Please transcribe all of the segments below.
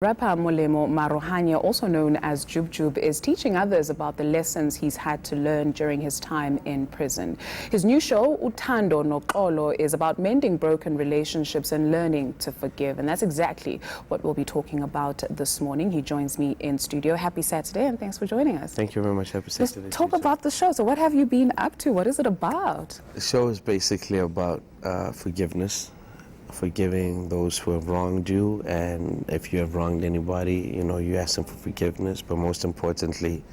Rapper Molemo Maarohanye, also known as Jub Jub, is teaching others about the lessons he's had to learn during his time in prison. His new show, Uthando Noxolo, is about mending broken relationships and learning to forgive. And that's exactly what we'll be talking about this morning. He joins me in studio. Happy Saturday, and thanks for joining us. Thank you very much. Happy Saturday. Let's talk about the show. So what have you been up to? What is it about? The show is basically about forgiveness. Forgiving those who have wronged you, and if you have wronged anybody, you ask them for forgiveness, but most importantly,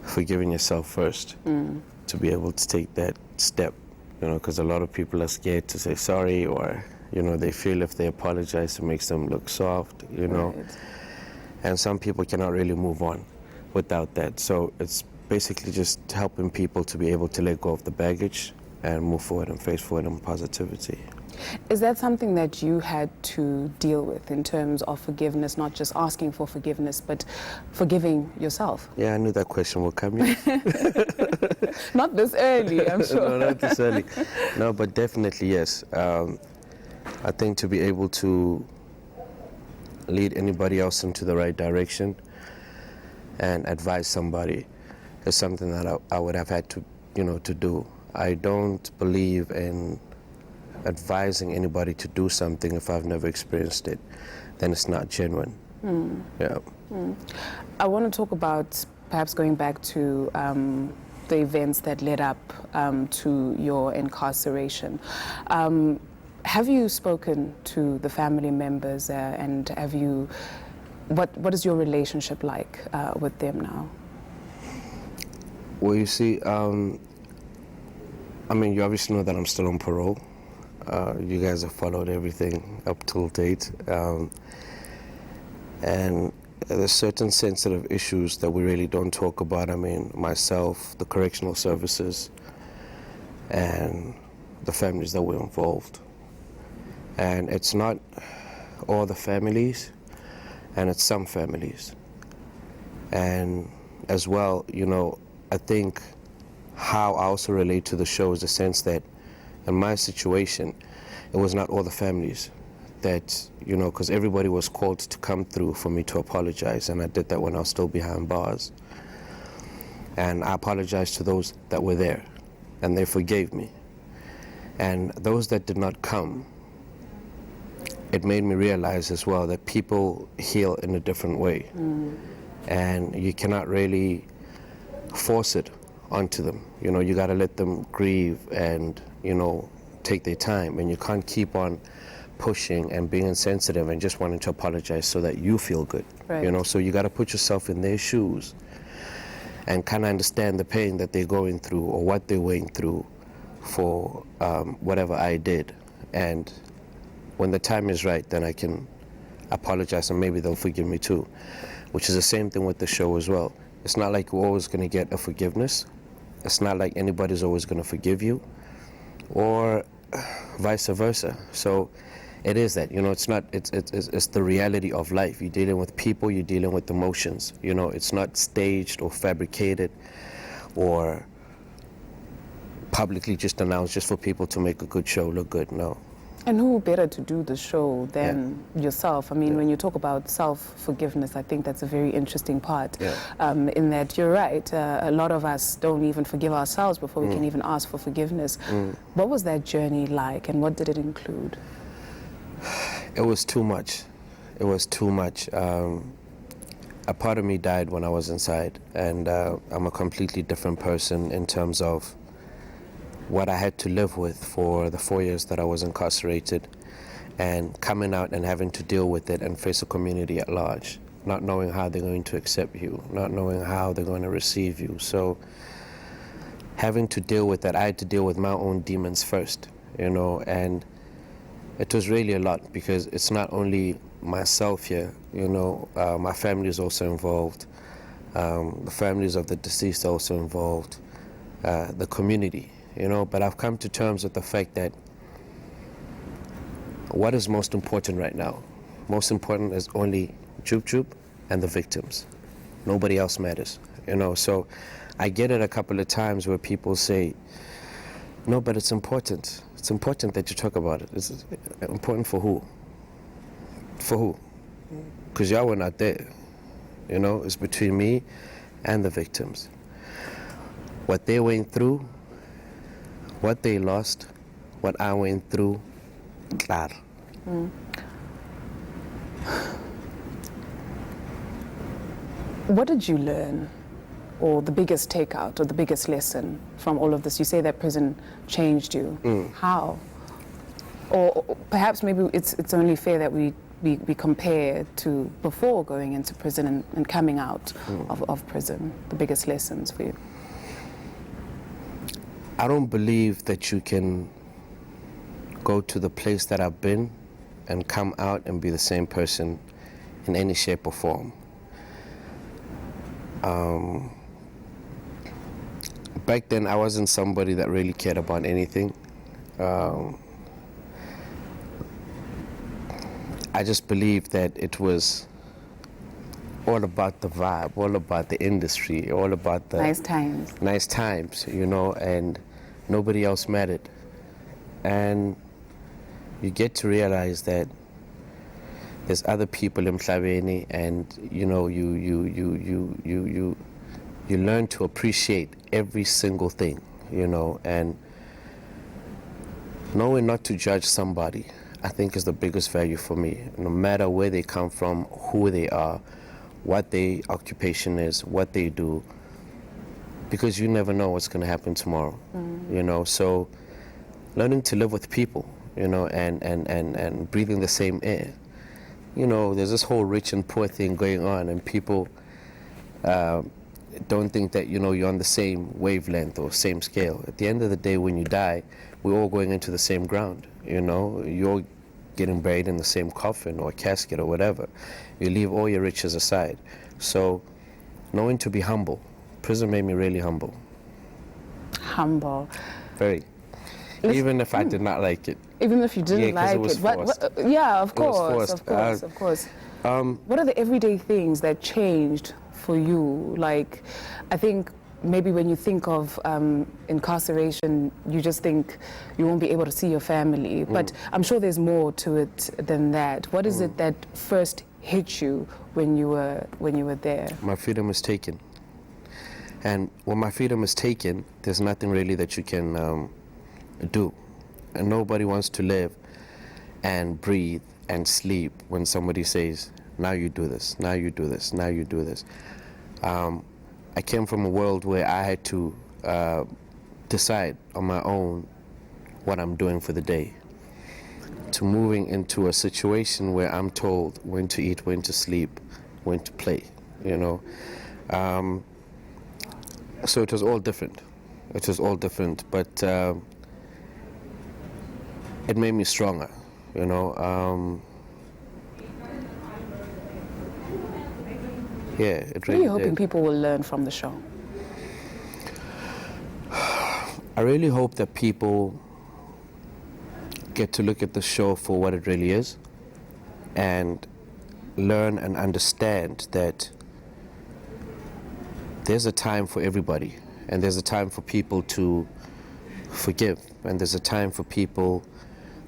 forgiving yourself first to be able to take that step, because a lot of people are scared to say sorry, or they feel if they apologize it makes them look soft, Right. And some people cannot really move on without that. So it's basically just helping people to be able to let go of the baggage and move forward and face forward in positivity. Is that something that you had to deal with in terms of forgiveness, not just asking for forgiveness, but forgiving yourself? Yeah, I knew that question would come. Yeah. Not this early, I'm sure. No, not this early. No, but definitely, yes. I think to be able to lead anybody else into the right direction and advise somebody is something that I would have had to, to do. I don't believe in advising anybody to do something if I've never experienced it. Then it's not genuine. Yeah. I want to talk about perhaps going back to the events that led up to your incarceration. Have you spoken to the family members and have you, what is your relationship like with them now? Well, you see, you obviously know that I'm still on parole. You guys have followed everything up till date. And there's certain sensitive issues that we really don't talk about. Myself, the correctional services, and the families that were involved. And it's not all the families, and it's some families. And as well, I think how I also relate to the show is the sense that in my situation, it was not all the families that, because everybody was called to come through for me to apologize, and I did that when I was still behind bars. And I apologized to those that were there, and they forgave me. And those that did not come, it made me realize as well that people heal in a different way. And you cannot really force it onto them. You got to let them grieve and take their time, and you can't keep on pushing and being insensitive and just wanting to apologize so that you feel good. Right. So you got to put yourself in their shoes and kind of understand the pain that they're going through or what they're going through for whatever I did. And when the time is right, then I can apologize and maybe they'll forgive me too, which is the same thing with the show as well. It's not like you're always going to get a forgiveness. It's not like anybody's always going to forgive you, or vice versa. So it is that, it's the reality of life. You're dealing with people, you're dealing with emotions. It's not staged or fabricated or publicly just announced just for people to make a good show look good. No. And who better to do the show than yourself? When you talk about self-forgiveness, I think that's a very interesting part. In that you're right, a lot of us don't even forgive ourselves before we can even ask for forgiveness. What was that journey like, and what did it include? It was too much. It was too much. A part of me died when I was inside, and I'm a completely different person in terms of what I had to live with for the 4 years that I was incarcerated, and coming out and having to deal with it and face a community at large, not knowing how they're going to accept you, not knowing how they're going to receive you. So having to deal with that, I had to deal with my own demons first, and it was really a lot, because it's not only myself here, my family is also involved, the families of the deceased are also involved, the community. But I've come to terms with the fact that what is most important right now? Most important is only Jub Jub and the victims. Nobody else matters, So I get it a couple of times where people say, no, but it's important. It's important that you talk about it. It's important for who? For who? because y'all were not there. You know, it's between me and the victims. What they went through, what they lost, what I went through, claro. What did you learn, or the biggest takeout, or the biggest lesson from all of this? You say that prison changed you. How? Or perhaps maybe it's only fair that we compare to before going into prison and coming out of prison, the biggest lessons for you. I don't believe that you can go to the place that I've been and come out and be the same person in any shape or form. Back then, I wasn't somebody that really cared about anything. I just believed that it was all about the vibe, all about the industry, all about the nice times, you know, and nobody else mattered. And you get to realize that there's other people in Mhlabeni, and you know, you learn to appreciate every single thing, you know, and knowing not to judge somebody, I think, is the biggest value for me. No matter where they come from, who they are, what their occupation is, what they do, because you never know what's going to happen tomorrow, you know. So learning to live with people, you know, and breathing the same air. You know, there's this whole rich and poor thing going on, and people don't think that, you know, you're on the same wavelength or same scale. At the end of the day, when you die, we're all going into the same ground, you know. You're getting buried in the same coffin or casket or whatever. You leave all your riches aside. So knowing to be humble. Prison made me really humble. Humble. Very. Even if I did not like it. Even if you didn't like it. Yeah, of course, of course. What are the everyday things that changed for you? Like, I think maybe when you think of incarceration, you just think you won't be able to see your family. But I'm sure there's more to it than that. What is it that first hit you when you were there? My freedom is taken. And when my freedom is taken, there's nothing really that you can do. And nobody wants to live and breathe and sleep when somebody says, now you do this, now you do this, now you do this. I came from a world where I had to decide on my own what I'm doing for the day, to moving into a situation where I'm told when to eat, when to sleep, when to play, you know. So it was all different. It was all different, but it made me stronger, you know. Yeah, it really did. What are you hoping people will learn from the show? I really hope that people get to look at the show for what it really is and learn and understand that there's a time for everybody, and there's a time for people to forgive, and there's a time for people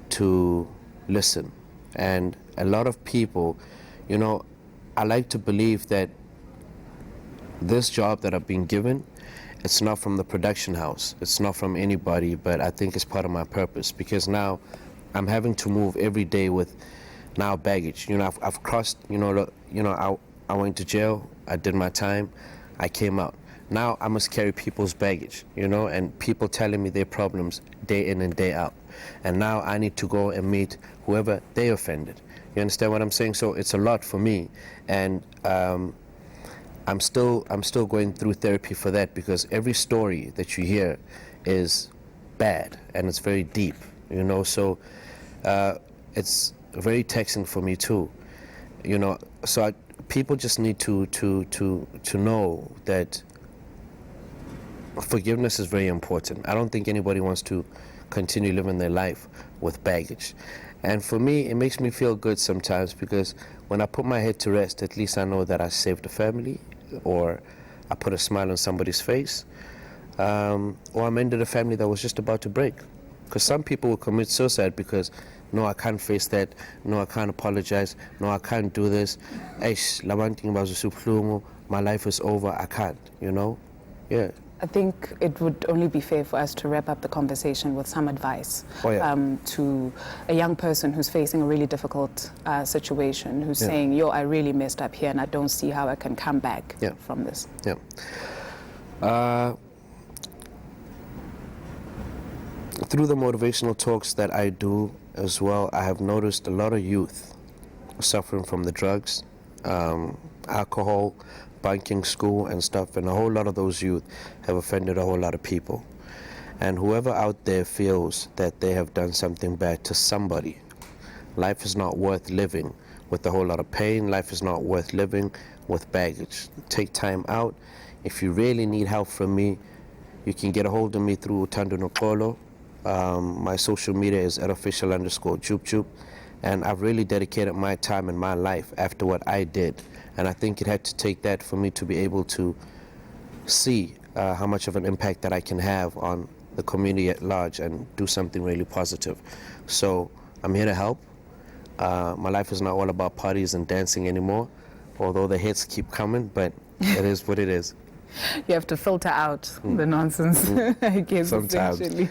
to listen. And a lot of people, you know, I like to believe that this job that I've been given, it's not from the production house, it's not from anybody, but I think it's part of my purpose, because now I'm having to move every day with now baggage. You know, I've crossed, I went to jail, I did my time, I came out. Now I must carry people's baggage, you know, and people telling me their problems day in and day out. And now I need to go and meet whoever they offended. You understand what I'm saying? So it's a lot for me, and I'm still going through therapy for that, because every story that you hear is bad and it's very deep, you know. So it's very taxing for me too, you know. So people just need to know that forgiveness is very important. I don't think anybody wants to continue living their life with baggage. And for me, it makes me feel good sometimes, because when I put my head to rest, at least I know that I saved a family, or I put a smile on somebody's face, or I mended a family that was just about to break. Because some people will commit suicide because no, I can't face that, no, I can't apologize, no, I can't do this, my life is over, I can't, you know? Yeah. I think it would only be fair for us to wrap up the conversation with some advice to a young person who's facing a really difficult situation, who's saying, yo, I really messed up here and I don't see how I can come back from this. Through the motivational talks that I do as well, I have noticed a lot of youth suffering from the drugs, alcohol, banking school and stuff, and a whole lot of those youth have offended a whole lot of people. And whoever out there feels that they have done something bad to somebody, life is not worth living with a whole lot of pain. Life is not worth living with baggage. Take time out. If you really need help from me, you can get a hold of me through Uthando Noxolo. My social media is @official_Jub Jub. And I've really dedicated my time and my life after what I did. And I think it had to take that for me to be able to see how much of an impact that I can have on the community at large and do something really positive. So I'm here to help. My life is not all about parties and dancing anymore, although the hits keep coming, but it is what it is. You have to filter out the nonsense, I guess, sometimes. essentially.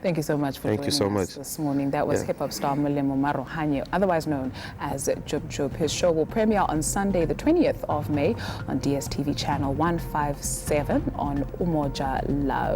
Thank you so much for joining us this morning. That was hip-hop star Molemo Maarohanye, otherwise known as Jub Jub. His show will premiere on Sunday, the 20th of May on DSTV channel 157 on Umoja Love.